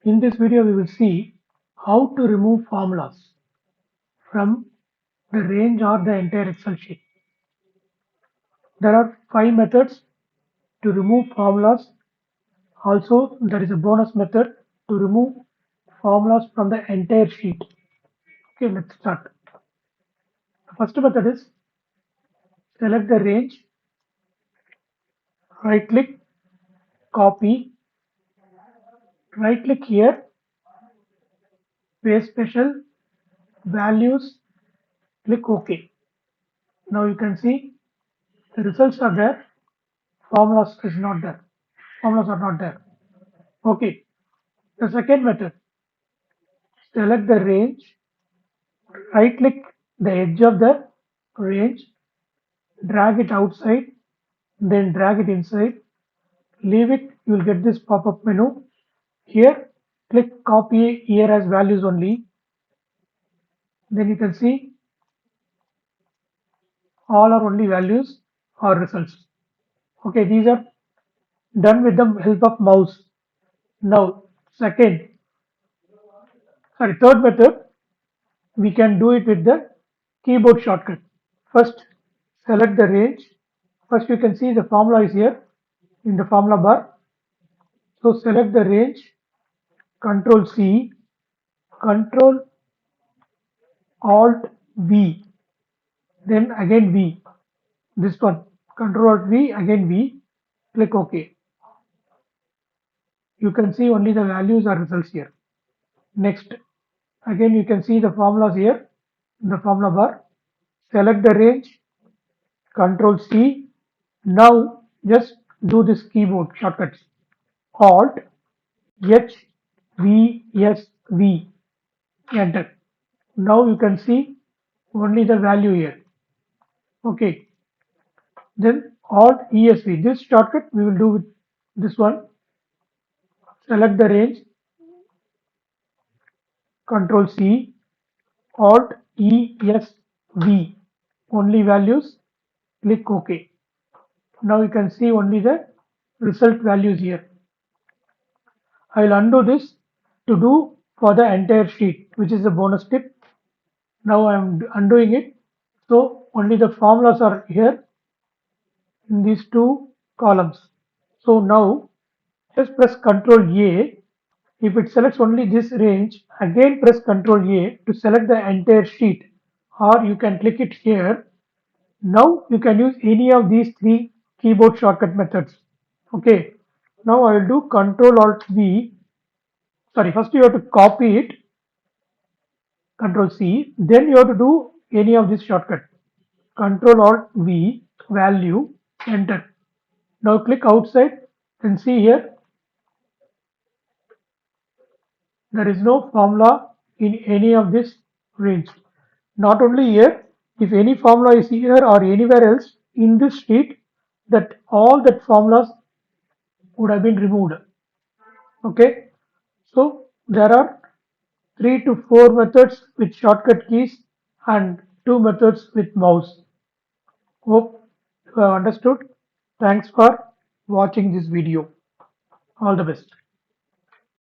In this video, we will see how to remove formulas from the range or the entire Excel sheet. There are 5 methods to remove formulas. Also, there is a bonus method to remove formulas from the entire sheet. Okay, let's start. The first method is select the range, right click, copy, right click here, paste special, values, click OK. Now you can see the results are there, formulas is not there. Formulas are not there. Okay. The second method, select the range, right click the edge of the range, drag it outside, then drag it inside, leave it, you will get this pop-up menu. Here, click copy here as values only. Then you can see all are only values or results. Okay, these are done with the help of mouse. Now, third method, we can do it with the keyboard shortcut. First, select the range. First, you can see the formula is here in the formula bar. So, select the range, Control C, Control Alt V, then again V. This one, Control Alt V, again V. Click OK. You can see only the values or results here. Next, again you can see the formulas here in the formula bar. Select the range, Control C. Now just do this keyboard shortcuts. Alt H V S V. Enter. Now you can see only the value here. Okay. Then Alt ESV. This shortcut we will do with this one. Select the range. Control C. Alt ESV. Only values. Click OK. Now you can see only the result values here. I will undo this to do for the entire sheet, which is a bonus tip. Now I am undoing it. So only the formulas are here in these two columns. So now just press Ctrl A. If it selects only this range, again press Ctrl A to select the entire sheet, or you can click it here. Now you can use any of these three keyboard shortcut methods. Okay. Now I will do Ctrl Alt V. Sorry, first you have to copy it, Control C, then you have to do any of this shortcut. Control Alt V, value, enter. Now click outside and see here there is no formula in any of this range. Not only here, if any formula is here or anywhere else in this sheet, that all that formulas would have been removed. Okay, so there are 3 to 4 methods with shortcut keys and 2 methods with mouse. Hope you have understood. Thanks for watching this video. All the best.